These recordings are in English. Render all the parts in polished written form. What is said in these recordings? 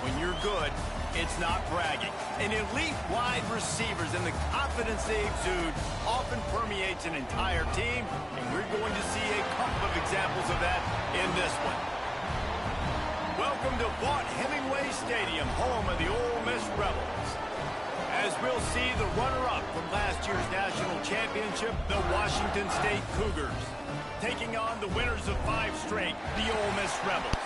When you're good, it's not bragging. And elite wide receivers and the confidence they exude often permeates an entire team, and we're going to see a couple of examples of that in this one. Welcome to Vaught Hemingway Stadium, home of the Ole Miss Rebels. As we'll see the runner-up from last year's national championship, the Washington State Cougars, taking on the winners of 5 straight, the Ole Miss Rebels.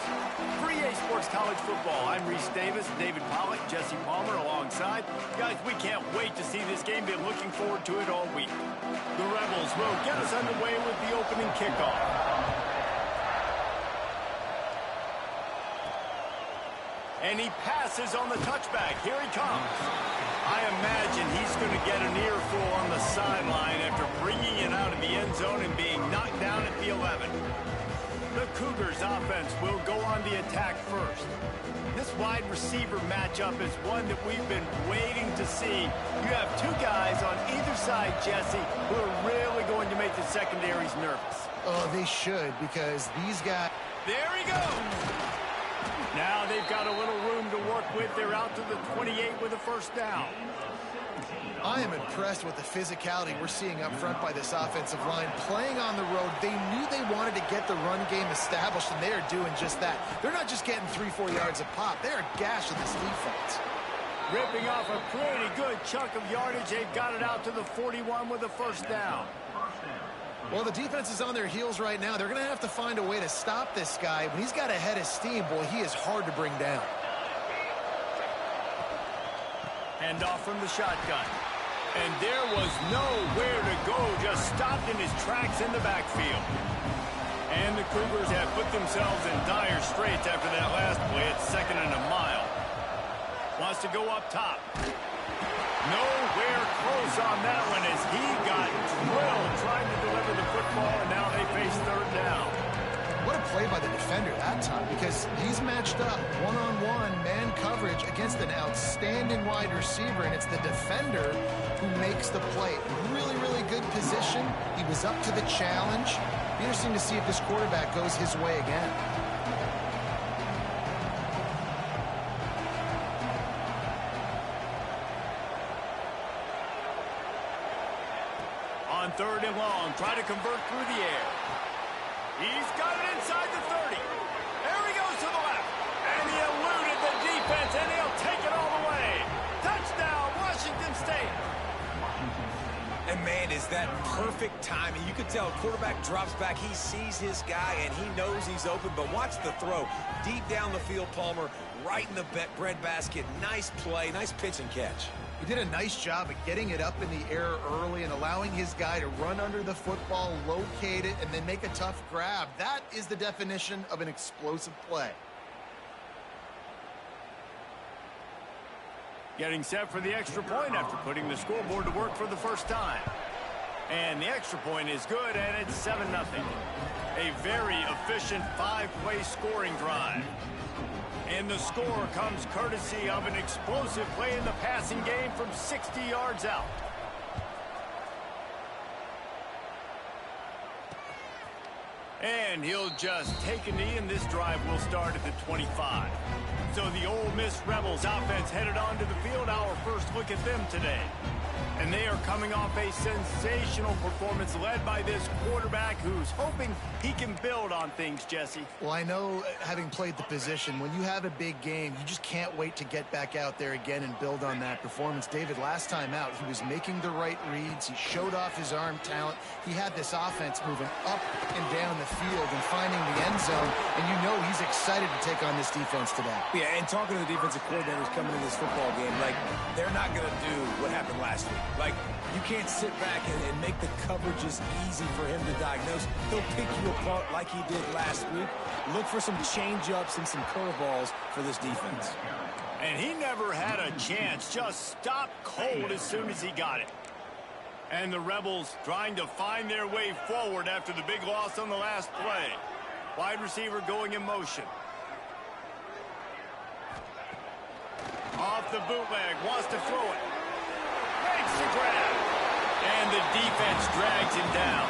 For EA Sports College Football, I'm Reese Davis, David Pollack, Jesse Palmer alongside. Guys, we can't wait to see this game. Been looking forward to it all week. The Rebels will get us underway with the opening kickoff. And he passes on the touchback. Here he comes. I imagine he's going to get an earful on the sideline after bringing it out of the end zone and being knocked down at the 11. The Cougars offense will go on the attack first. This wide receiver matchup is one that we've been waiting to see. You have 2 guys on either side, Jesse, who are really going to make the secondaries nervous. Oh, they should, because these guys... There he goes! Now they've got a little room to work with. They're out to the 28 with a first down. I am impressed with the physicality we're seeing up front by this offensive line. Playing on the road, they knew they wanted to get the run game established, and they are doing just that. They're not just getting 3-4 yards a pop. They are gashing this defense. Ripping off a pretty good chunk of yardage. They've got it out to the 41 with a first down. Well, the defense is on their heels right now. They're going to have to find a way to stop this guy. When he's got a head of steam, boy, he is hard to bring down. Hand off from the shotgun. And there was nowhere to go, just stopped in his tracks in the backfield. And the Cougars have put themselves in dire straits after that last play. It's 2nd and a mile. Wants to go up top. Nowhere close on that one as he got drilled trying to deliver the football, and now they face 3rd down. What a play by the defender that time, because he's matched up one-on-one man coverage against an outstanding wide receiver, and it's the defender who makes the play. Really, really good position. He was up to the challenge. Be interesting to see if this quarterback goes his way again. On 3rd and long, try to convert through the air. He's got it inside the 30. There he goes to the left. And he eluded the defense, and he'll take it all the way. Touchdown, Washington State. And, man, is that perfect timing. You could tell quarterback drops back. He sees his guy, and he knows he's open. But watch the throw. Deep down the field, Palmer, right in the breadbasket. Nice play, nice pitch and catch. He did a nice job of getting it up in the air early and allowing his guy to run under the football, locate it, and then make a tough grab. That is the definition of an explosive play. Getting set for the extra point after putting the scoreboard to work for the first time. And the extra point is good, and it's 7-0. A very efficient 5-play scoring drive. And the score comes courtesy of an explosive play in the passing game from 60 yards out. And he'll just take a knee, and this drive will start at the 25. So the Ole Miss Rebels offense headed onto the field. Our first look at them today. And they are coming off a sensational performance led by this quarterback who's hoping he can build on things, Jesse. Well, I know, having played the position, when you have a big game, you just can't wait to get back out there again and build on that performance. David, last time out, he was making the right reads. He showed off his arm talent. He had this offense moving up and down the field and finding the end zone, and you know he's excited to take on this defense today. Yeah, and talking to the defensive coordinators coming into this football game, like, they're not going to do what happened last week. Like, you can't sit back and make the coverages easy for him to diagnose. He'll pick you apart like he did last week. Look for some change-ups and some curveballs for this defense. And he never had a chance. Just stopped cold as soon as he got it. And the Rebels trying to find their way forward after the big loss on the last play. Wide receiver going in motion. Off the bootleg, wants to throw it. Makes the grab. And the defense drags him down.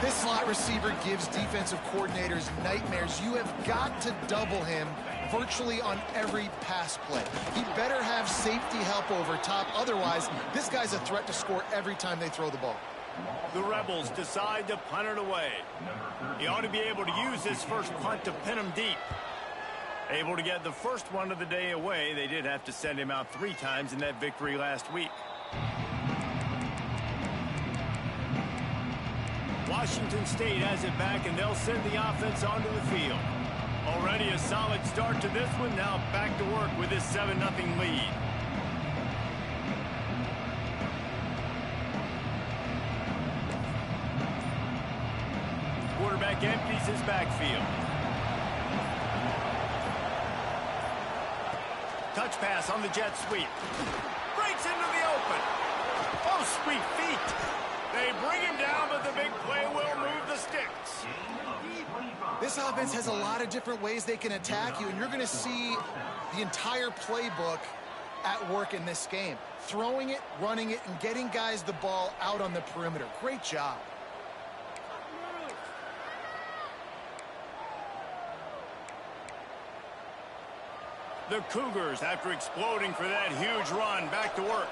This slot receiver gives defensive coordinators nightmares. You have got to double him virtually on every pass play. He better have safety help over top. Otherwise, this guy's a threat to score every time they throw the ball. The Rebels decide to punt it away. He ought to be able to use this first punt to pin him deep. Able to get the first one of the day away. They did have to send him out 3 times in that victory last week. Washington State has it back, and they'll send the offense onto the field. Already a solid start to this one. Now back to work with this 7-0 lead. Quarterback empties his backfield. Touch pass on the jet sweep. Breaks into the open. Oh, sweet feet. They bring him down, but the big play will move the sticks. This offense has a lot of different ways they can attack you, and you're going to see the entire playbook at work in this game. Throwing it, running it, and getting guys the ball out on the perimeter. Great job. The Cougars, after exploding for that huge run, back to work.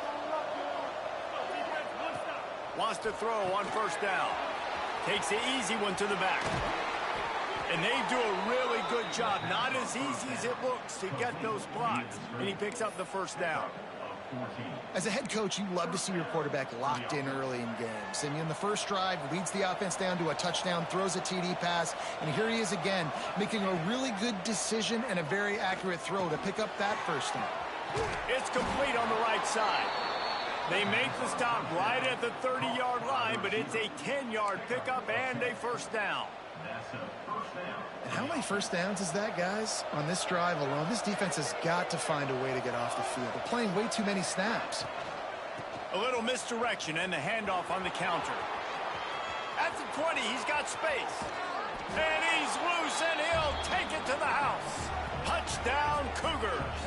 Wants to throw on first down. Takes the easy one to the back. And they do a really good job. Not as easy as it looks to get those blocks. And he picks up the first down. As a head coach, you love to see your quarterback locked in early in games. And in the first drive, leads the offense down to a touchdown, throws a TD pass, and here he is again, making a really good decision and a very accurate throw to pick up that first down. It's complete on the right side. They make the stop right at the 30-yard line, but it's a 10-yard pickup and a first down. And how many first downs is that, guys? On this drive alone, this defense has got to find a way to get off the field. They're playing way too many snaps. A little misdirection and the handoff on the counter. At the 20, he's got space. And he's loose, and he'll take it to the house. Touchdown, Cougars.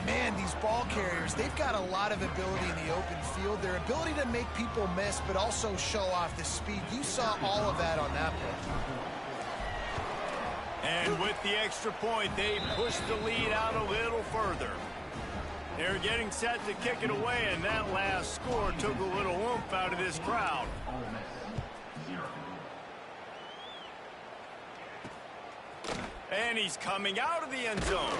Man, these ball carriers, they've got a lot of ability in the open field. Their ability to make people miss, but also show off the speed. You saw all of that on that play. And with the extra point, they push the lead out a little further. They're getting set to kick it away, and that last score took a little oomph out of this crowd. And he's coming out of the end zone.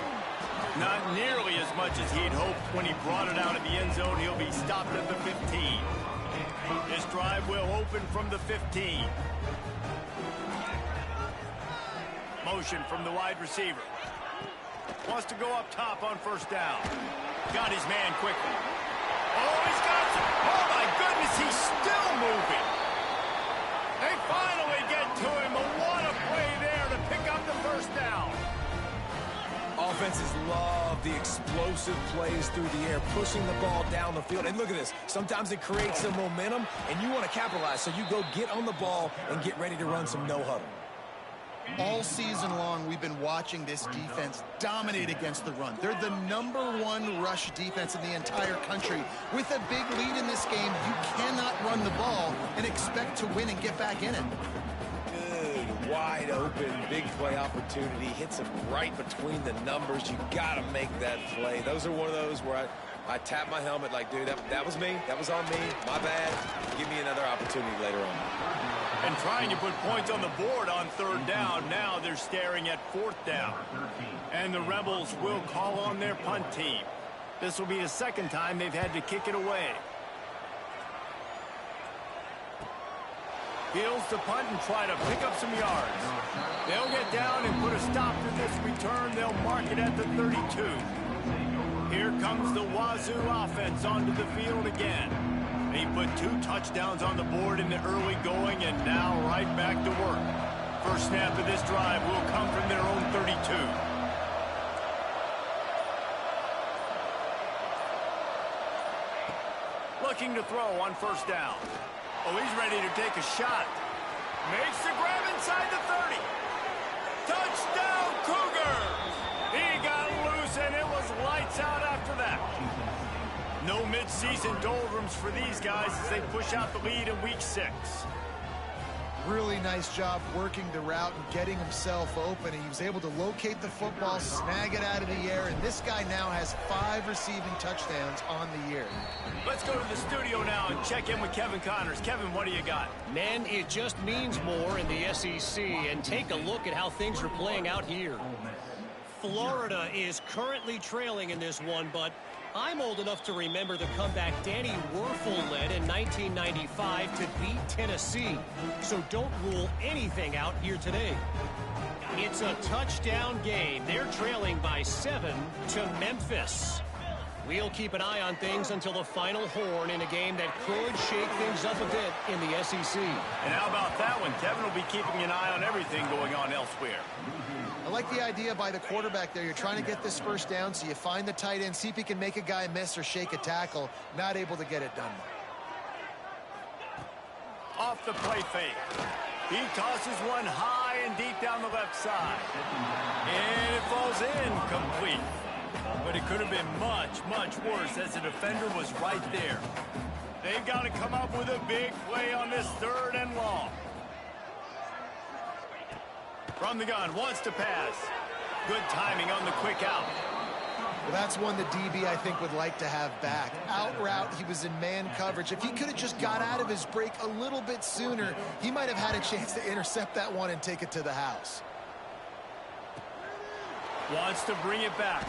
Not nearly as much as he'd hoped when he brought it out of the end zone. He'll be stopped at the 15. This drive will open from the 15. Motion from the wide receiver. Wants to go up top on first down. Got his man quickly. Oh, he's got some. Oh, my goodness, he's still moving. They finally get to him. What a play there to pick up the first down. Offenses love the explosive plays through the air, pushing the ball down the field. And look at this. Sometimes it creates some momentum, and you want to capitalize. So you go get on the ball and get ready to run some no-huddle. All season long, we've been watching this defense dominate against the run. They're the #1 rush defense in the entire country. With a big lead in this game, you cannot run the ball and expect to win and get back in it. Good, wide open, big play opportunity. Hits him right between the numbers. You got to make that play. Those are one of those where I tap my helmet like, dude, that was me. That was on me. My bad. Give me another opportunity later on. And trying to put points on the board on third down. Now they're staring at fourth down. And the Rebels will call on their punt team. This will be the second time they've had to kick it away. Fields to punt and try to pick up some yards. They'll get down and put a stop to this return. They'll mark it at the 32. Here comes the Wazzu offense onto the field again. They put 2 touchdowns on the board in the early going, and now right back to work. First snap of this drive will come from their own 32. Looking to throw on first down. Oh, he's ready to take a shot. Makes the grab inside the 30. Touchdown, Cougars! He got loose, and it was lights out after that. No mid-season doldrums for these guys as they push out the lead in week 6. Really nice job working the route and getting himself open. He was able to locate the football, snag it out of the air, and this guy now has 5 receiving touchdowns on the year. Let's go to the studio now and check in with Kevin Connors. Kevin, what do you got? Man, it just means more in the SEC, and take a look at how things are playing out here. Florida is currently trailing in this one, but I'm old enough to remember the comeback Danny Werfel led in 1995 to beat Tennessee. So don't rule anything out here today. It's a touchdown game. They're trailing by 7 to Memphis. We'll keep an eye on things until the final horn in a game that could shake things up a bit in the SEC. And how about that one? Kevin will be keeping an eye on everything going on elsewhere. I like the idea by the quarterback there. You're trying to get this first down, so you find the tight end, see if he can make a guy miss or shake a tackle. Not able to get it done. Off the play fake. He tosses one high and deep down the left side. And it falls in complete. But it could have been much, much worse as the defender was right there. They've got to come up with a big play on this 3rd and long. From the gun, wants to pass. Good timing on the quick out. Well, that's one the DB, I think, would like to have back. Out route, he was in man coverage. If he could have just got out of his break a little bit sooner, he might have had a chance to intercept that one and take it to the house. Wants to bring it back.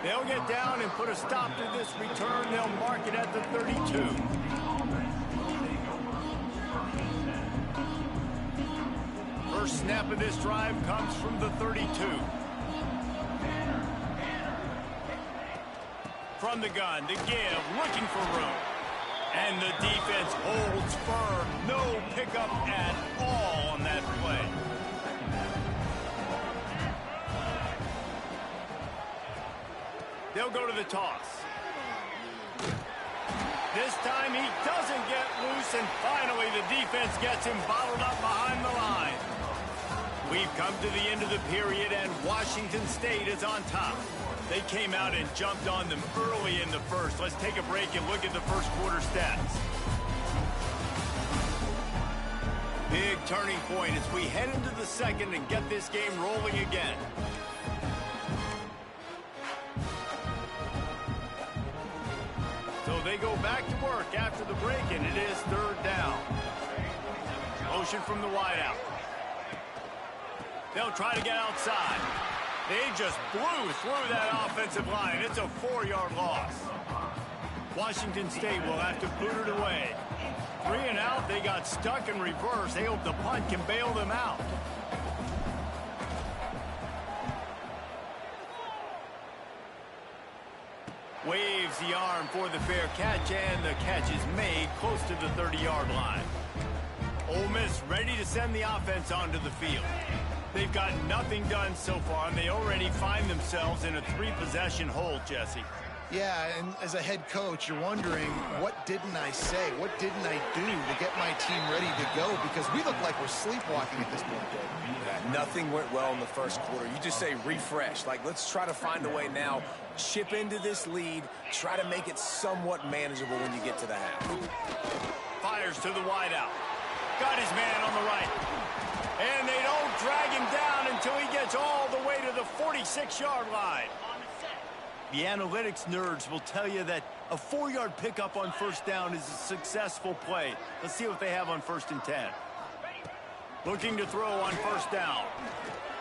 They'll get down and put a stop to this return. They'll mark it at the 32. First snap of this drive comes from the 32. From the gun, to give, looking for room. And the defense holds firm. No pickup at all on that play. They'll go to the toss. This time he doesn't get loose, and finally the defense gets him bottled up behind the line. We've come to the end of the period, and Washington State is on top. They came out and jumped on them early in the first. Let's take a break and look at the first quarter stats. Big turning point as we head into the second and get this game rolling again. So they go back to work after the break, and it is 3rd down. Motion from the wideout. They'll try to get outside. They just blew through that offensive line. It's a 4-yard loss. Washington State will have to boot it away. 3 and out, they got stuck in reverse. They hope the punt can bail them out. Waves the arm for the fair catch, and the catch is made close to the 30-yard line. Ole Miss ready to send the offense onto the field. They've got nothing done so far, and they already find themselves in a 3-possession hole, Jesse. Yeah, and as a head coach, you're wondering, what didn't I say? What didn't I do to get my team ready to go? Because we look like we're sleepwalking at this point, Dave. Yeah, nothing went well in the first quarter. You just say refresh. Like, let's try to find a way now. Chip into this lead. Try to make it somewhat manageable when you get to the half. Fires to the wideout. Got his man on the right. And they don't drag him down until he gets all the way to the 46-yard line. The analytics nerds will tell you that a 4-yard pickup on first down is a successful play. Let's see what they have on 1st and 10. Looking to throw on first down.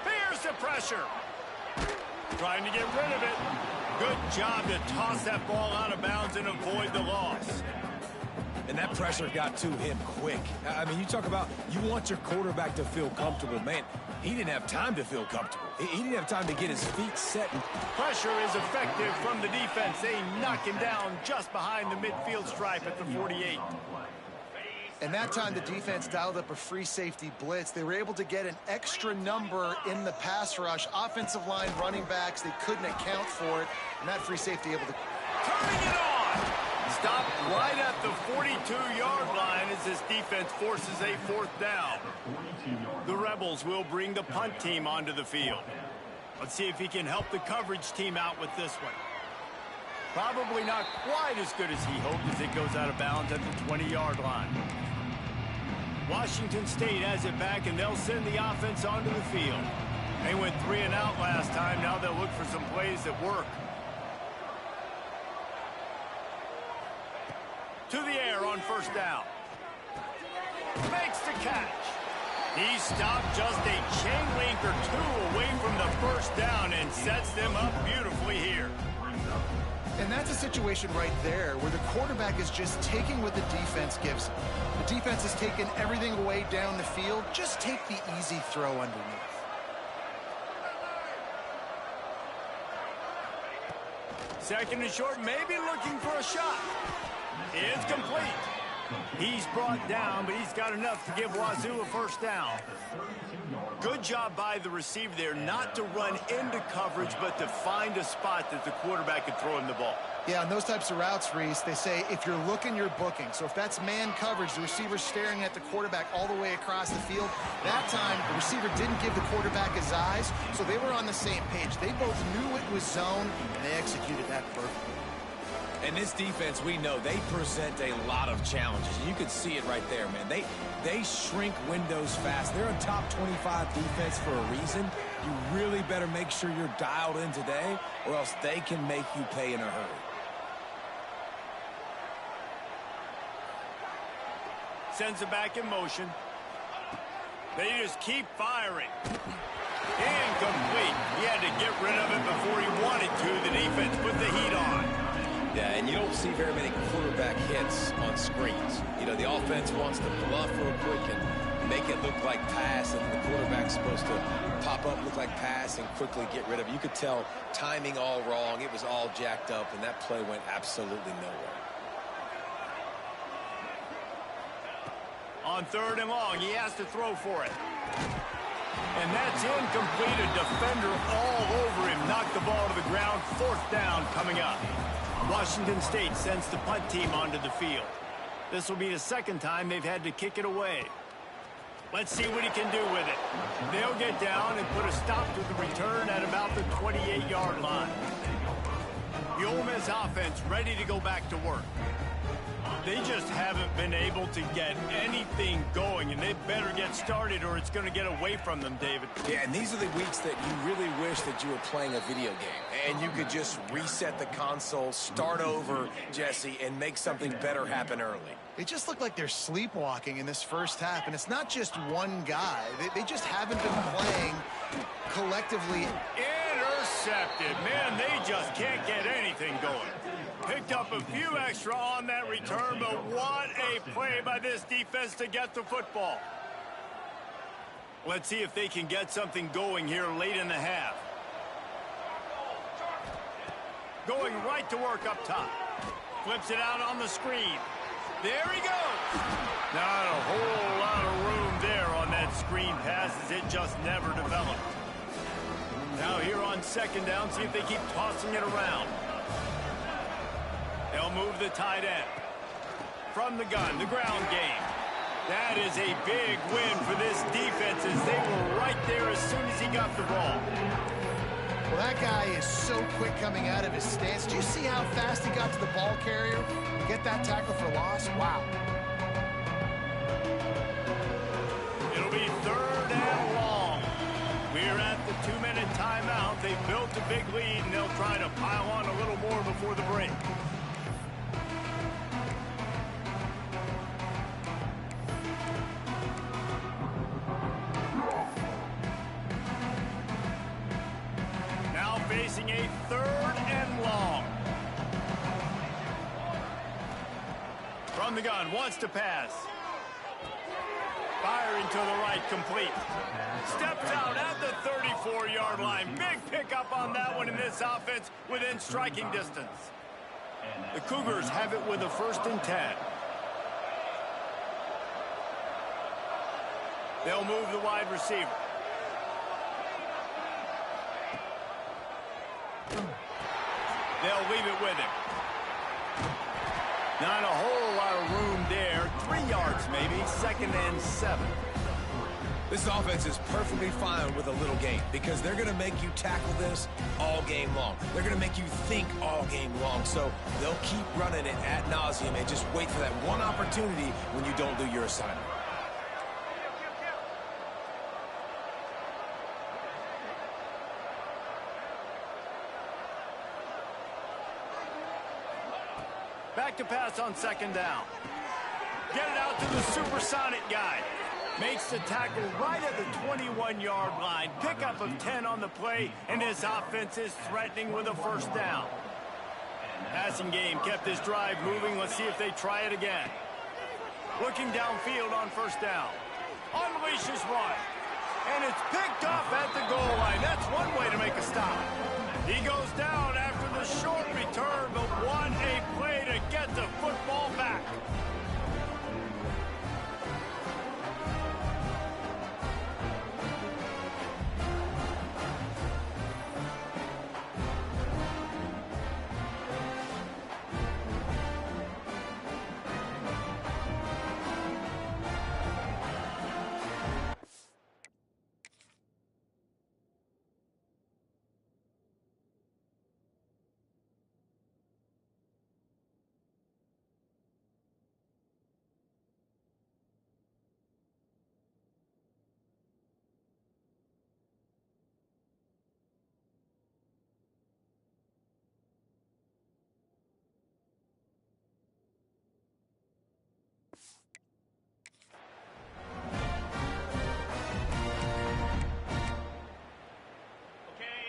Here's the pressure. Trying to get rid of it. Good job to toss that ball out of bounds and avoid the loss. And that pressure got to him quick. I mean, you talk about you want your quarterback to feel comfortable. Man, he didn't have time to feel comfortable. He didn't have time to get his feet set. Pressure is effective from the defense. They knock him down just behind the midfield stripe at the 48. And that time the defense dialed up a free safety blitz. They were able to get an extra number in the pass rush. Offensive line, running backs, they couldn't account for it. And that free safety able to... Turning it on! Stopped right at the 42-yard line as this defense forces a 4th down. The Rebels will bring the punt team onto the field. Let's see if he can help the coverage team out with this one. Probably not quite as good as he hoped as it goes out of bounds at the 20-yard line. Washington State has it back, and they'll send the offense onto the field. They went 3 and out last time. Now they'll look for some plays that work. To the air on first down. Makes the catch. He stopped just a chain link or two away from the first down and sets them up beautifully here. And that's a situation right there where the quarterback is just taking what the defense gives him. The defense has taken everything away down the field. Just take the easy throw underneath. Second and short, maybe looking for a shot. It's complete. He's brought down, but he's got enough to give Wazzu a first down. Good job by the receiver there not to run into coverage, but to find a spot that the quarterback could throw him the ball. Yeah, on those types of routes, Reese, they say if you're looking, you're booking. So if that's man coverage, the receiver's staring at the quarterback all the way across the field. That time, the receiver didn't give the quarterback his eyes, so they were on the same page. They both knew it was zone, and they executed that perfectly. And this defense, we know, they present a lot of challenges. You can see it right there, man. They shrink windows fast. They're a top 25 defense for a reason. You really better make sure you're dialed in today, or else they can make you pay in a hurry. Sends it back in motion. They just keep firing. Incomplete. He had to get rid of it before he wanted to. The defense put the heat on. Yeah, and you don't see very many quarterback hits on screens. You know, the offense wants to bluff real quick and make it look like pass, and the quarterback's supposed to pop up, look like pass, and quickly get rid of it. You could tell timing all wrong. It was all jacked up, and that play went absolutely nowhere. On third and long, he has to throw for it. And that's incomplete. A defender all over him. Knocked the ball to the ground. Fourth down coming up. Washington State sends the punt team onto the field. This will be the second time they've had to kick it away. Let's see what he can do with it. They'll get down and put a stop to the return at about the 28-yard line. The Ole Miss offense ready to go back to work. They just haven't been able to get anything going, and they better get started or it's going to get away from them, David. Yeah, and these are the weeks that you really wish that you were playing a video game, and you could just reset the console, start over, Jesse, and make something better happen early. They just look like they're sleepwalking in this first half, and it's not just one guy. They just haven't been playing collectively. Intercepted. Man, they just can't get anything going. Picked up a few extra on that return, but what a play by this defense to get the football. Let's see if they can get something going here late in the half. Going right to work up top. Flips it out on the screen. There he goes. Not a whole lot of room there on that screen pass as it just never developed. Now here on second down, see if they keep tossing it around. They'll move the tight end. From the gun, the ground game. That is a big win for this defense as they were right there as soon as he got the ball. Well, that guy is so quick coming out of his stance. Do you see how fast he got to the ball carrier to get that tackle for loss? Wow. It'll be third and long. We're at the 2-minute timeout. They built a big lead, and they'll try to pile on a little more before the break. Facing a third and long. From the gun, wants to pass. Firing to the right, complete. Steps out at the 34-yard line. Big pickup on that one in this offense within striking distance. The Cougars have it with a 1st and 10. They'll move the wide receiver. They'll leave it with him. Not a whole lot of room there. 3 yards maybe. 2nd and 7. This offense is perfectly fine with a little game because they're going to make you tackle this all game long. They're going to make you think all game long. So they'll keep running it ad nauseum and just wait for that one opportunity when you don't do your assignment. Back to pass on second down. Get it out to the supersonic guy. Makes the tackle right at the 21-yard line. Pickup of 10 on the play, and his offense is threatening with a first down. Passing game kept this drive moving. Let's see if they try it again. Looking downfield on first down. Unleashes one. And it's picked off at the goal line. That's one way to make a stop. He goes down after the short return, but won a play to get the football back.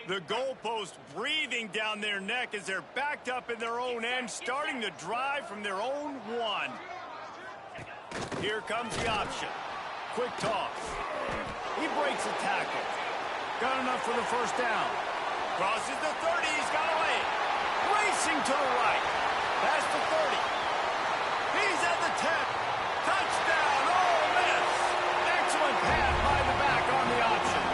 The goalpost breathing down their neck as they're backed up in their own end, starting to drive from their own one. Here comes the option. Quick toss. He breaks a tackle. Got enough for the first down. Crosses the 30. He's got away. Racing to the right. Past the 30. He's at the 10. Touchdown. Oh, miss. Excellent pass by the back on the option.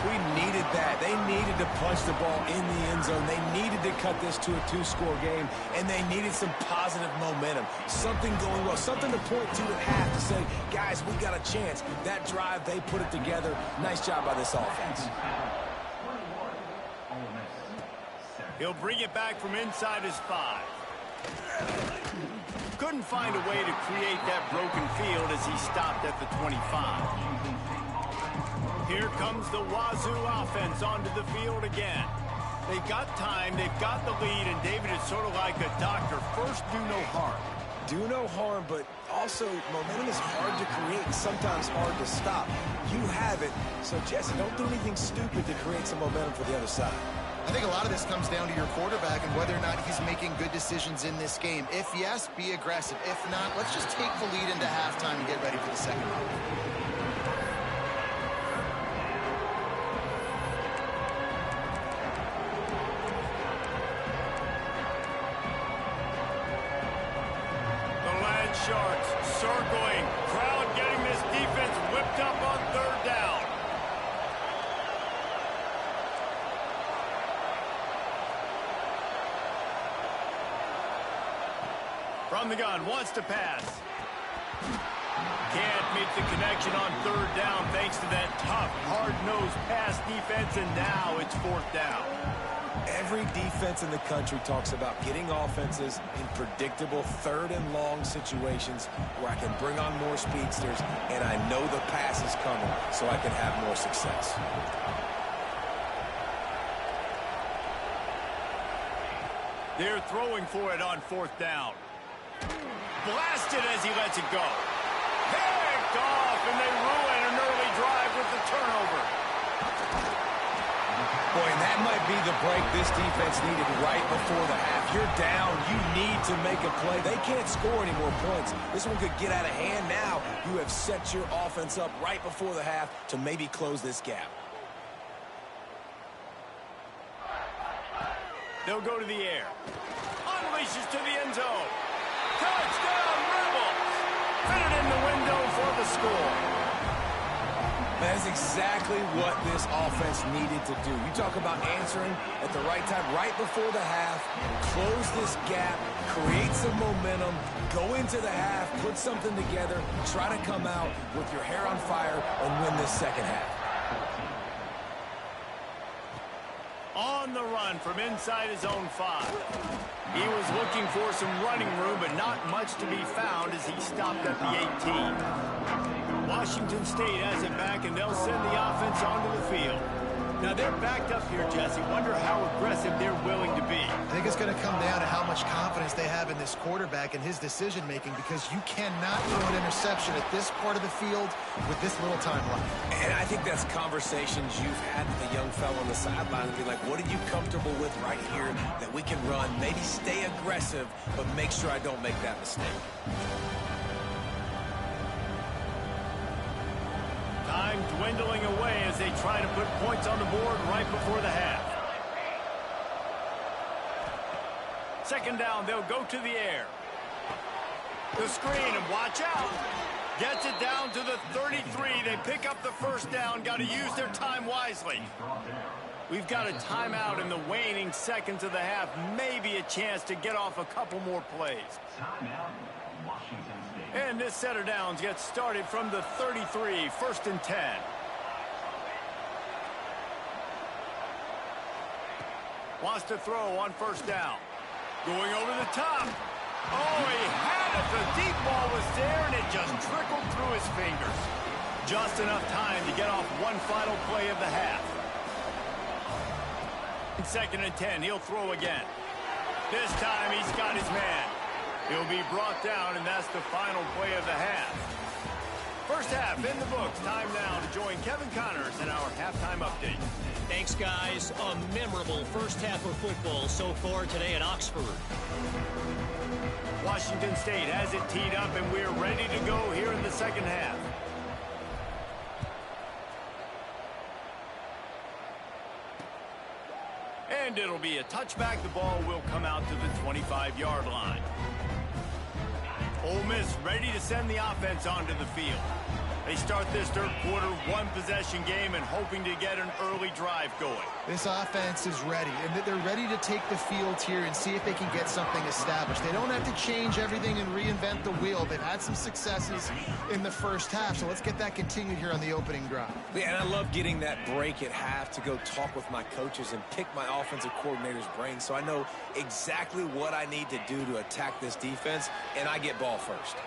We needed that. They needed to punch the ball in the end zone. They needed to cut this to a two-score game, and they needed some positive momentum. Something going well, something to point to at half to say, guys, we got a chance. That drive, they put it together. Nice job by this offense. He'll bring it back from inside his 5. Couldn't find a way to create that broken field as he stopped at the 25. Here comes the Wazzu offense onto the field again. They've got time, they've got the lead, and David is sort of like a doctor. First, do no harm. Do no harm, but also momentum is hard to create and sometimes hard to stop. You have it, so Jesse, don't do anything stupid to create some momentum for the other side. I think a lot of this comes down to your quarterback and whether or not he's making good decisions in this game. If yes, be aggressive. If not, let's just take the lead into halftime and get ready for the second half. Sharks circling. Crowd getting this defense whipped up on third down. From the gun, wants to pass. Can't make the connection on third down thanks to that tough, hard-nosed pass defense, and now it's fourth down. Every defense in the country talks about getting offenses in predictable third and long situations where I can bring on more speedsters and I know the pass is coming so I can have more success. They're throwing for it on fourth down. Blasted as he lets it go. Picked off, and they ruin an early drive with the turnover. Boy, and that might be the break this defense needed right before the half. You're down. You need to make a play. They can't score any more points. This one could get out of hand now. You have set your offense up right before the half to maybe close this gap. They'll go to the air. Unleashes to the end zone. Touchdown, Rebels! Fit it in the window for the score. That is exactly what this offense needed to do. You talk about answering at the right time, right before the half, close this gap, create some momentum, go into the half, put something together, try to come out with your hair on fire and win this second half. On the run from inside his own 5. He was looking for some running room, but not much to be found as he stopped at the 18. Washington State has it back, and they'll send the offense onto the field. Now they're backed up here, Jesse. Wonder how aggressive they're willing to be. I think it's going to come down to how much confidence they have in this quarterback and his decision-making, because you cannot throw an interception at this part of the field with this little time left. And I think that's conversations you've had with a young fellow on the sideline and be like, what are you comfortable with right here that we can run? Maybe stay aggressive, but make sure I don't make that mistake. Time dwindling away as they try to put points on the board right before the half. Second down, they'll go to the air. The screen, and watch out. Gets it down to the 33. They pick up the first down. Got to use their time wisely. We've got a timeout in the waning seconds of the half. Maybe a chance to get off a couple more plays. And this set of downs gets started from the 33, 1st and 10. Wants to throw on first down. Going over the top. Oh, he had it. The deep ball was there, and it just trickled through his fingers. Just enough time to get off one final play of the half. 2nd and 10, he'll throw again. This time he's got his man. He'll be brought down, and that's the final play of the half. First half in the books. Time now to join Kevin Connors in our halftime update. Thanks, guys. A memorable first half of football so far today at Oxford. Washington State has it teed up, and we're ready to go here in the second half. And it'll be a touchback. The ball will come out to the 25-yard line. Ole Miss ready to send the offense onto the field. They start this third quarter one-possession game and hoping to get an early drive going. This offense is ready, and they're ready to take the field here and see if they can get something established. They don't have to change everything and reinvent the wheel. They've had some successes in the first half, so let's get that continued here on the opening drive. Yeah, and I love getting that break at half to go talk with my coaches and pick my offensive coordinator's brain so I know exactly what I need to do to attack this defense, and I get ball first.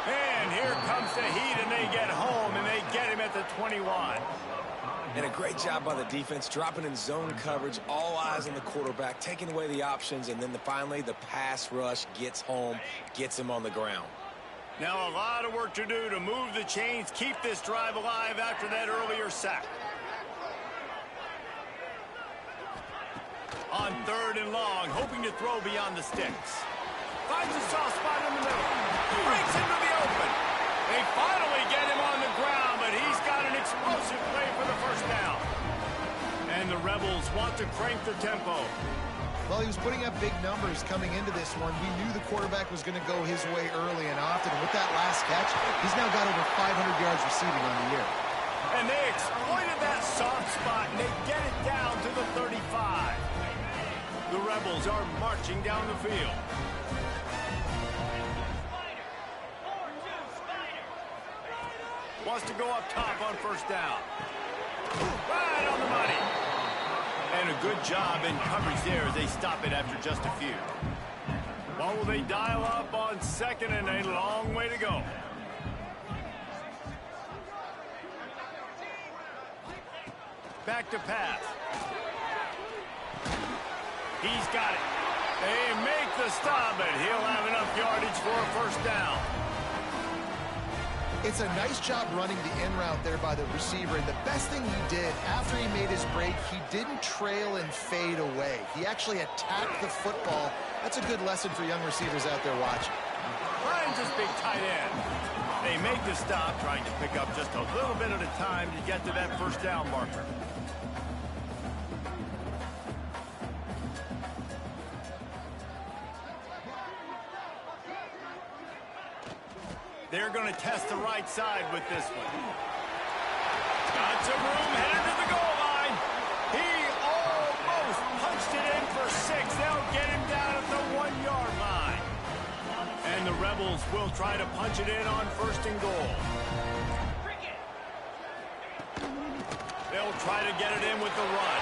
And here comes the heat, and they get home, and they get him at the 21. And a great job by the defense, dropping in zone coverage, all eyes on the quarterback, taking away the options, and then finally the pass rush gets home, gets him on the ground. Now a lot of work to do to move the chains, keep this drive alive after that earlier sack. On 3rd and long, hoping to throw beyond the sticks. Finds a soft spot in the middle. Breaks into the open. They finally get him on the ground, but he's got an explosive play for the first down. And the Rebels want to crank the tempo. Well, he was putting up big numbers coming into this one. We knew the quarterback was going to go his way early and often. And with that last catch, he's now got over 500 yards receiving on the year. And they exploited that soft spot, and they get it down to the 35. The Rebels are marching down the field. Wants to go up top on first down. Right on the money. And a good job in coverage there as they stop it after just a few. What will they dial up on 2nd and a long way to go? Back to pass. He's got it. They make the stop, but he'll have enough yardage for a first down. It's a nice job running the in route there by the receiver, and the best thing he did after he made his break, he didn't trail and fade away. He actually attacked the football. That's a good lesson for young receivers out there watching. Finds this big tight end. They make the stop, trying to pick up just a little bit at a time to get to that first down marker. They're going to test the right side with this one. Got some room, headed to the goal line. He almost punched it in for 6. They'll get him down at the 1-yard line. And the Rebels will try to punch it in on 1st and goal. They'll try to get it in with the run.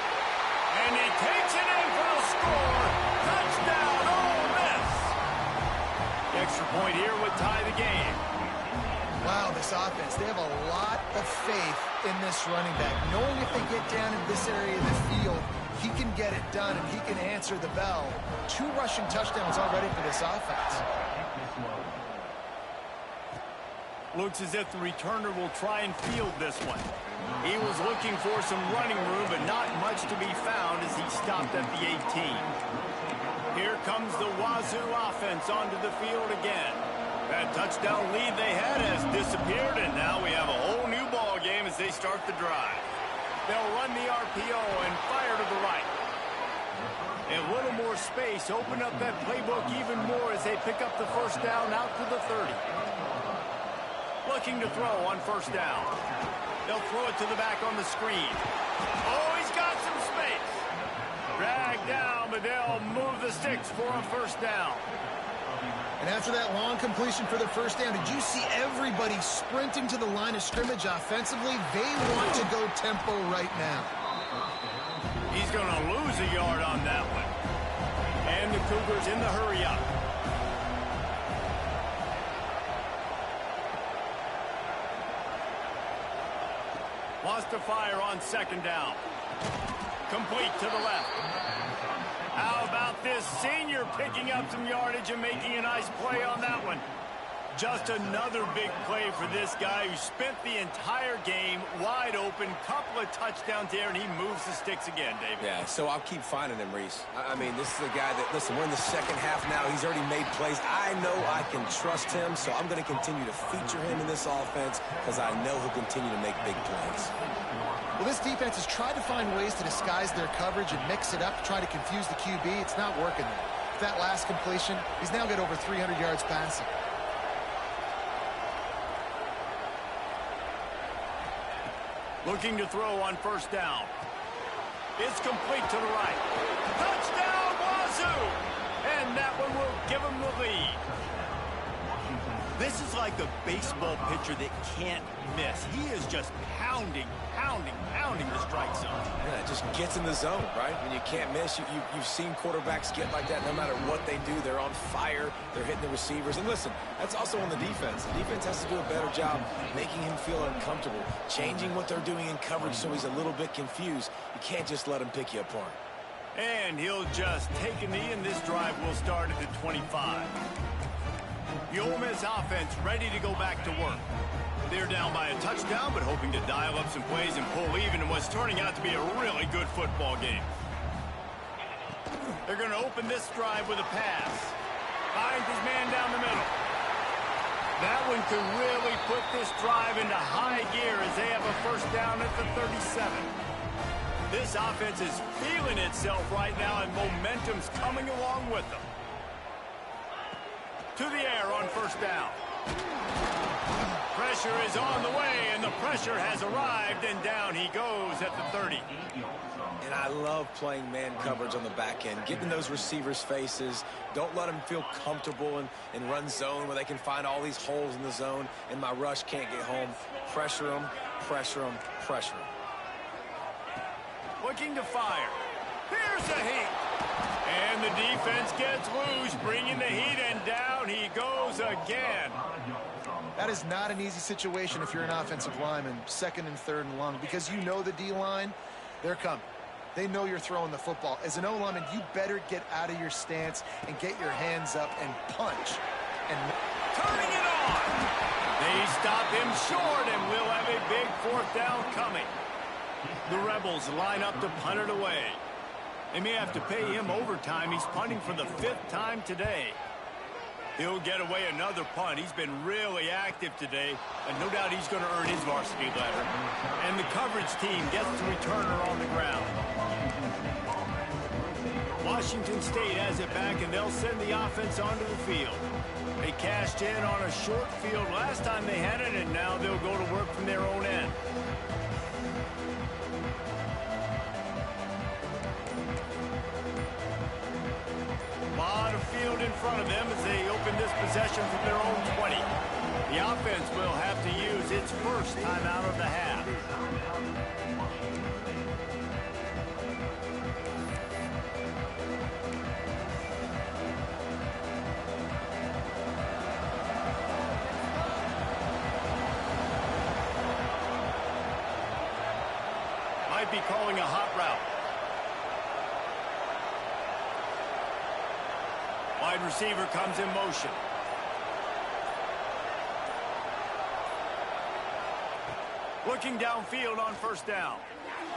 And he takes it in for the score. Touchdown, Ole Miss. The extra point here would tie the game. Wow, this offense, they have a lot of faith in this running back. Knowing if they get down in this area of the field, he can get it done and he can answer the bell. 2 rushing touchdowns already for this offense. Looks as if the returner will try and field this one. He was looking for some running room, but not much to be found as he stopped at the 18. Here comes the Wazzu offense onto the field again. That touchdown lead they had has disappeared, and now we have a whole new ball game as they start the drive. They'll run the RPO and fire to the right. A little more space, open up that playbook even more as they pick up the first down out to the 30. Looking to throw on first down. They'll throw it to the back on the screen. Oh, he's got some space. Dragged down, but they'll move the sticks for a first down. And after that long completion for the first down, did you see everybody sprinting to the line of scrimmage offensively? They want to go tempo right now. He's going to lose a yard on that one. And the Cougars in the hurry up. Wants to fire on second down. Complete to the left. How about this senior picking up some yardage and making a nice play on that one? Just another big play for this guy who spent the entire game wide open. Couple of touchdowns there, and he moves the sticks again, David. Yeah, so I'll keep finding him, Reese. I mean, this is a guy that, listen, we're in the second half now. He's already made plays. I know I can trust him, so I'm going to continue to feature him in this offense because I know he'll continue to make big plays. Well, this defense has tried to find ways to disguise their coverage and mix it up to try to confuse the QB. It's not working there. With that last completion, he's now got over 300 yards passing. Looking to throw on first down. It's complete to the right. Touchdown, Wazzu! And that one will give him the lead. This is like a baseball pitcher that can't miss. He is just pounding the strike zone. Yeah, it just gets in the zone, right? When you can't miss, you've seen quarterbacks get like that no matter what they do. They're on fire. They're hitting the receivers. And listen, that's also on the defense. The defense has to do a better job making him feel uncomfortable, changing what they're doing in coverage so he's a little bit confused. You can't just let him pick you apart. And he'll just take a knee, and this drive will start at the 25. The Ole Miss offense ready to go back to work. They're down by a touchdown, but hoping to dial up some plays and pull even in what's turning out to be a really good football game. They're going to open this drive with a pass. Finds his man down the middle. That one could really put this drive into high gear as they have a first down at the 37. This offense is feeling itself right now, and momentum's coming along with them. To the air on first down. Pressure is on the way, and the pressure has arrived, and down he goes at the 30. And I love playing man coverage on the back end, getting those receivers' faces. Don't let them feel comfortable in run zone where they can find all these holes in the zone, and my rush can't get home. Pressure them, pressure them, pressure them. Looking to fire. Here's a heat. And the defense gets loose, bringing the heat, and down he goes again. That is not an easy situation if you're an offensive lineman, second and third and long, because you know the D-line, they're coming. They know you're throwing the football. As an O-lineman, you better get out of your stance and get your hands up and punch. And turning it on. They stop him short, and we'll have a big fourth down coming. The Rebels line up to punt it away. They may have to pay him overtime. He's punting for the 5th time today. He'll get away another punt. He's been really active today, and no doubt he's going to earn his varsity letter. And the coverage team gets the returner on the ground. Washington State has it back, and they'll send the offense onto the field. They cashed in on a short field last time they had it, and now they'll go to work from their own end. Lot of field in front of them as they open this possession from their own 20. The offense will have to use its first timeout of the half. be calling a hot route. Wide receiver comes in motion. Looking downfield on first down.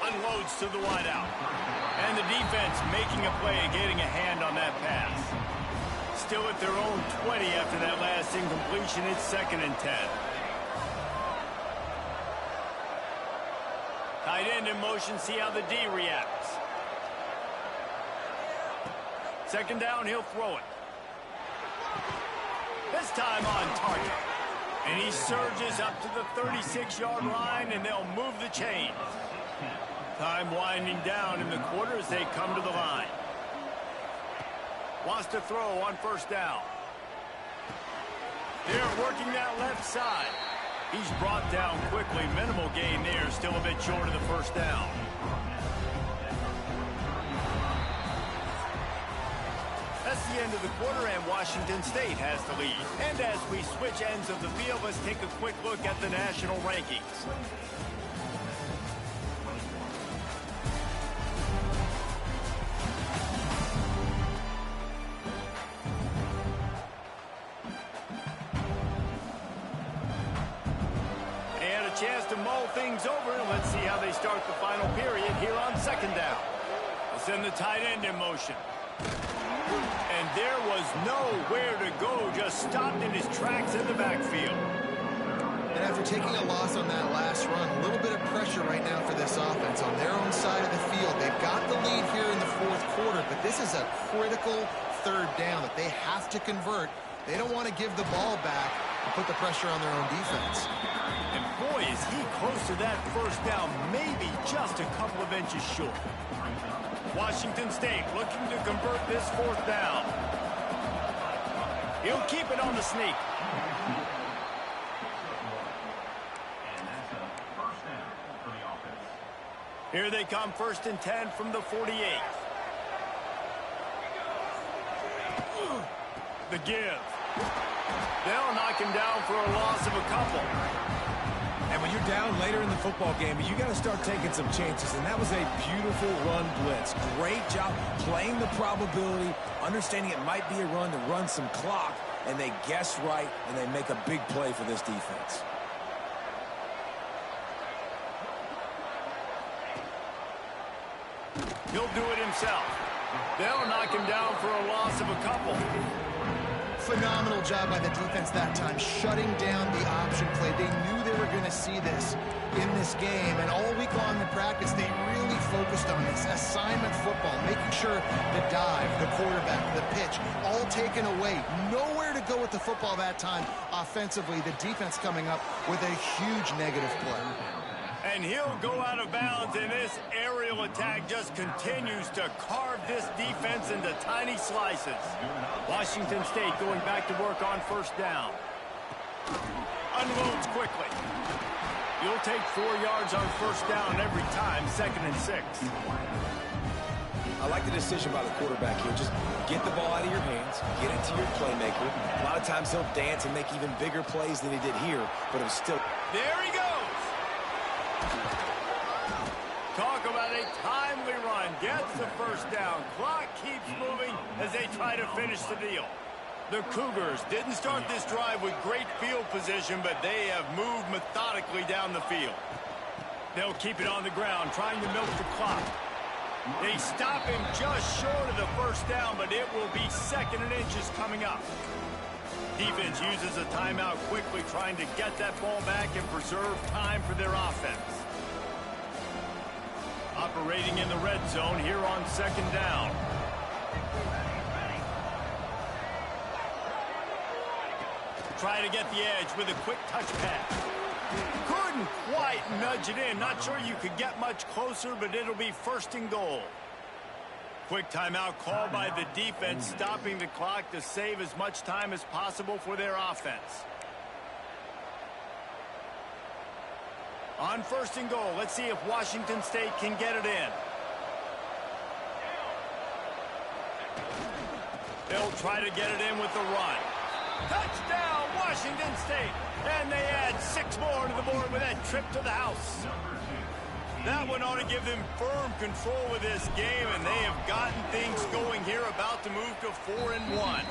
Unloads to the wideout. And the defense making a play, getting a hand on that pass. Still at their own 20 after that last incompletion. It's 2nd and 10. Tight end in motion, see how the D reacts. 2nd down, he'll throw it. This time on target. And he surges up to the 36-yard line, and they'll move the chain. Time winding down in the quarter as they come to the line. Wants to throw on first down. They're working that left side. He's brought down quickly. Minimal gain there. Still a bit short of the first down. That's the end of the quarter, and Washington State has the lead. And as we switch ends of the field, let's take a quick look at the national rankings. And a chance to mull things over, and let's see how they start the final period here on 2nd down. We'll send the tight end in motion. And there was nowhere to go, just stopped in his tracks in the backfield. And after taking a loss on that last run, a little bit of pressure right now for this offense on their own side of the field. They've got the lead here in the 4th quarter, but this is a critical 3rd down that they have to convert. They don't want to give the ball back and put the pressure on their own defense. And boy, is he close to that first down, maybe just a couple of inches short. Washington State looking to convert this 4th down. He'll keep it on the sneak. Here they come, 1st and 10 from the 48. The give. They'll knock him down for a loss of a couple. And when you're down later in the football game, you got to start taking some chances. And that was a beautiful run blitz. Great job playing the probability, understanding it might be a run to run some clock, and they guess right, and they make a big play for this defense. He'll do it himself. They'll knock him down for a loss of a couple. Phenomenal job by the defense that time, shutting down the option play. They knew they were going to see this in this game, and all week long in practice, they really focused on this assignment football, making sure the dive, the quarterback, the pitch, all taken away. Nowhere to go with the football that time offensively. The defense coming up with a huge negative play. And he'll go out of bounds, and this aerial attack just continues to carve this defense into tiny slices. Washington State going back to work on first down. Unloads quickly. You'll take 4 yards on first down every time, 2nd and 6. I like the decision by the quarterback here. Just get the ball out of your hands, get it to your playmaker. A lot of times he'll dance and make even bigger plays than he did here, but it was still... There he goes! Talk about a timely run. Gets the first down. Clock keeps moving as they try to finish the deal. The Cougars didn't start this drive with great field position, but they have moved methodically down the field. They'll keep it on the ground, trying to milk the clock. They stop him just short of the first down, but it will be 2nd and inches coming up. Defense uses a timeout quickly, trying to get that ball back and preserve time for their offense. Operating in the red zone here on 2nd down. Try to get the edge with a quick touch pass. Couldn't quite nudge it in. Not sure you could get much closer, but it'll be 1st and goal. Quick timeout called by the defense, stopping the clock to save as much time as possible for their offense. On 1st and goal, let's see if Washington State can get it in. They'll try to get it in with the run. Touchdown, Washington State! And they add 6 more to the board with that trip to the house. That one ought to give them firm control of this game, and they have gotten things going here, about to move to 4-1.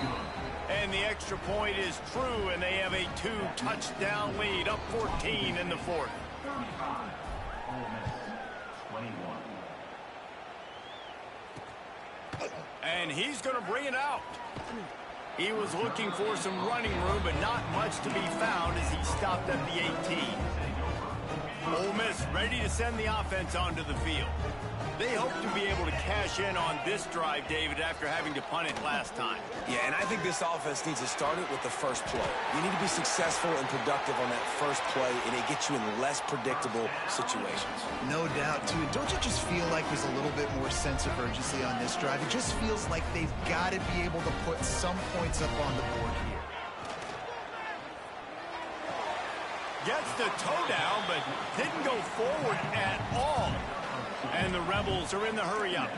And the extra point is true, and they have a 2-touchdown lead, up 14 in the fourth. And he's going to bring it out. He was looking for some running room, but not much to be found as he stopped at the 18. Ole Miss ready to send the offense onto the field. They hope to be able to cash in on this drive, David, after having to punt it last time. Yeah, and I think this offense needs to start it with the first play. You need to be successful and productive on that first play, and it gets you in less predictable situations. No doubt, too. Don't you just feel like there's a little bit more sense of urgency on this drive? It just feels like they've got to be able to put some points up on the board here. Gets the toe down, but didn't go forward at all. And the Rebels are in the hurry-up.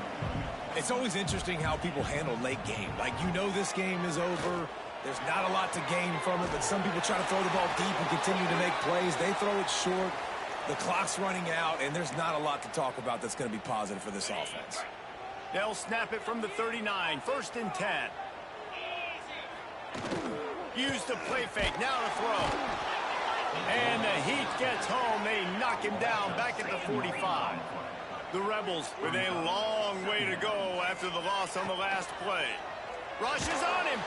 It's always interesting how people handle late game. Like, you know this game is over. There's not a lot to gain from it, but some people try to throw the ball deep and continue to make plays. They throw it short. The clock's running out, and there's not a lot to talk about that's going to be positive for this offense. They'll snap it from the 39, 1st and 10. Use the play fake, now to throw. And the Heat gets home. They knock him down back at the 45. The Rebels with a long way to go after the loss on the last play. Rushes on him.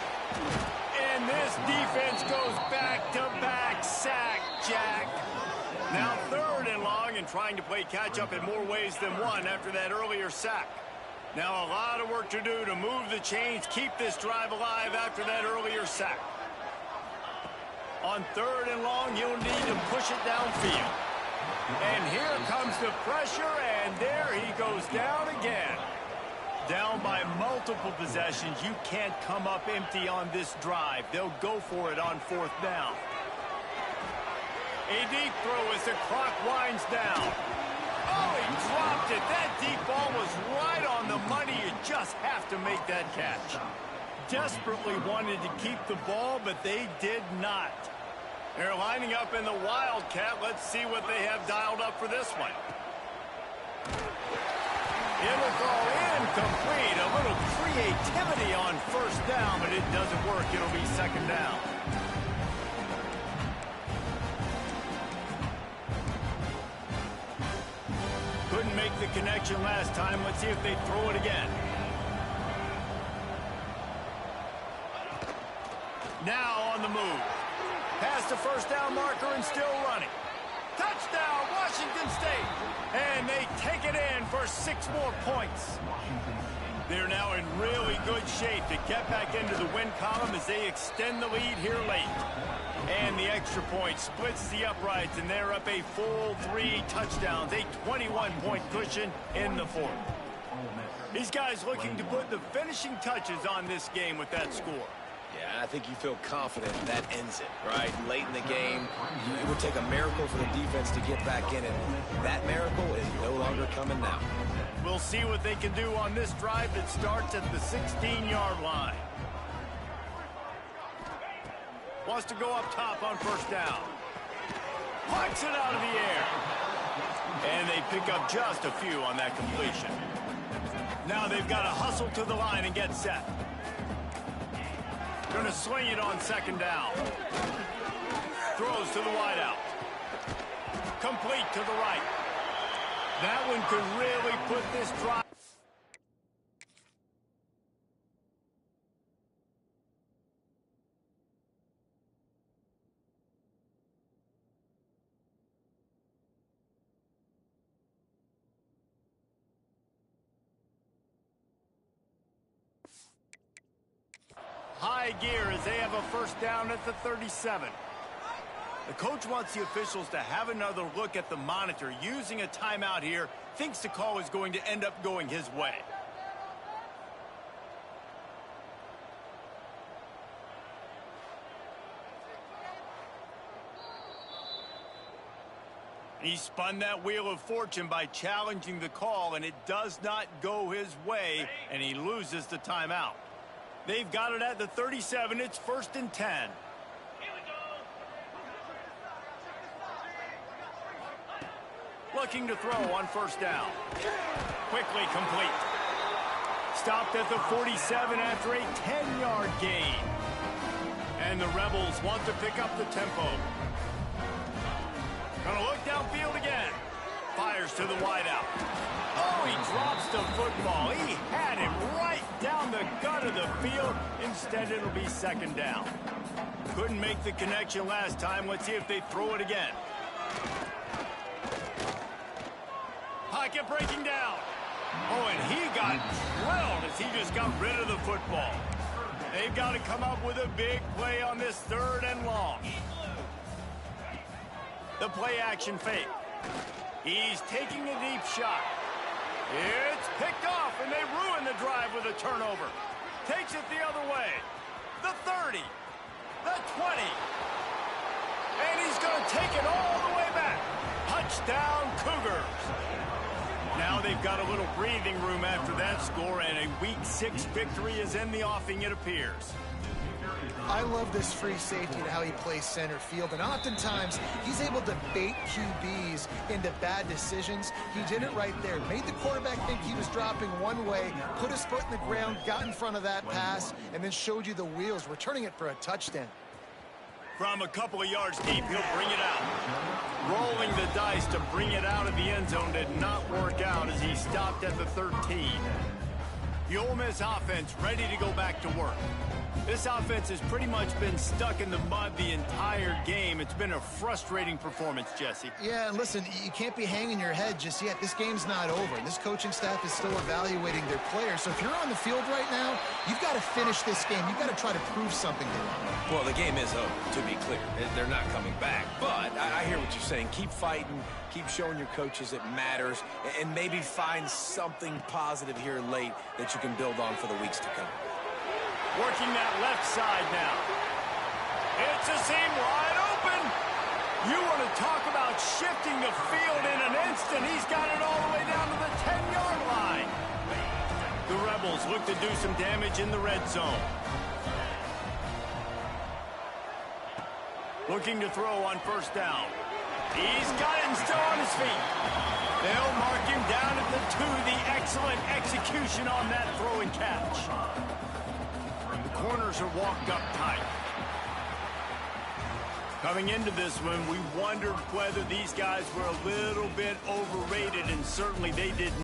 And this defense goes back-to-back sack, Jack. Now 3rd and long, and trying to play catch-up in more ways than one after that earlier sack. Now a lot of work to do to move the chains, keep this drive alive after that earlier sack. On 3rd and long, you'll need to push it downfield. And here comes the pressure, and there he goes down again. Down by multiple possessions. You can't come up empty on this drive. They'll go for it on 4th down. A deep throw as the clock winds down. Oh, he dropped it. That deep ball was right on the money. You just have to make that catch. Desperately wanted to keep the ball, but they did not. They're lining up in the Wildcat. Let's see what they have dialed up for this one. It'll go incomplete. A little creativity on 1st down, but it doesn't work. It'll be 2nd down. Couldn't make the connection last time. Let's see if they throw it again. Now on the move. Past the 1st down marker and still running. Touchdown, Washington State. And they take it in for 6 more points. They're now in really good shape to get back into the win column as they extend the lead here late. And the extra point splits the uprights, and they're up a full 3 touchdowns, a 21-point cushion in the 4th. These guys looking to put the finishing touches on this game with that score. Yeah, I think you feel confident that ends it, right? Late in the game, it would take a miracle for the defense to get back in, and that miracle is no longer coming now. We'll see what they can do on this drive that starts at the 16-yard line. Wants to go up top on 1st down. Plucks it out of the air. And they pick up just a few on that completion. Now they've got to hustle to the line and get set. Going to swing it on 2nd down. Throws to the wideout. Complete to the right. That one could really put this drive. High gear as they have a 1st down at the 37. The coach wants the officials to have another look at the monitor. Using a timeout here, thinks the call is going to end up going his way. He spun that wheel of fortune by challenging the call, and it does not go his way, and he loses the timeout. They've got it at the 37. It's 1st and 10. Looking to throw on first down. Quickly complete. Stopped at the 47 after a 10-yard gain. And the Rebels want to pick up the tempo. Gonna look downfield again. Fires to the wideout. Oh, he drops the football. He had him right down the gut of the field. Instead, it'll be second down. Couldn't make the connection last time. Let's see if they throw it again. Pocket breaking down. Oh, and he got drilled as he just got rid of the football. They've got to come up with a big play on this 3rd and long. The play action fake. He's taking a deep shot. It's picked off, and they ruin the drive with a turnover. Takes it the other way. The 30. The 20. And he's going to take it all the way back. Touchdown, Cougars. Now they've got a little breathing room after that score, and a Week 6 victory is in the offing, it appears. I love this free safety and how he plays center field, and oftentimes he's able to bait QBs into bad decisions. He did it right there. Made the quarterback think he was dropping one way, put his foot in the ground, got in front of that pass, and then showed you the wheels, returning it for a touchdown. From a couple of yards deep, he'll bring it out. Rolling the dice to bring it out of the end zone did not work out as he stopped at the 13. The Ole Miss offense ready to go back to work. This offense has pretty much been stuck in the mud the entire game. It's been a frustrating performance, Jesse. Yeah, and listen, you can't be hanging your head just yet. This game's not over, and this coaching staff is still evaluating their players. So if you're on the field right now, you've got to finish this game. You've got to try to prove something to them. Well, the game is over, to be clear. They're not coming back. But I hear what you're saying. Keep fighting. Keep showing your coaches it matters. And maybe find something positive here late that you can build on for the weeks to come. Working that left side now. It's a seam wide open. You want to talk about shifting the field in an instant. He's got it all the way down to the 10-yard line. The Rebels look to do some damage in the red zone. Looking to throw on first down. He's got it and still on his feet. They'll mark him down at the 2. The excellent execution on that throw and catch. Corners are walked up tight. Coming into this one, we wondered whether these guys were a little bit overrated, and certainly they did not.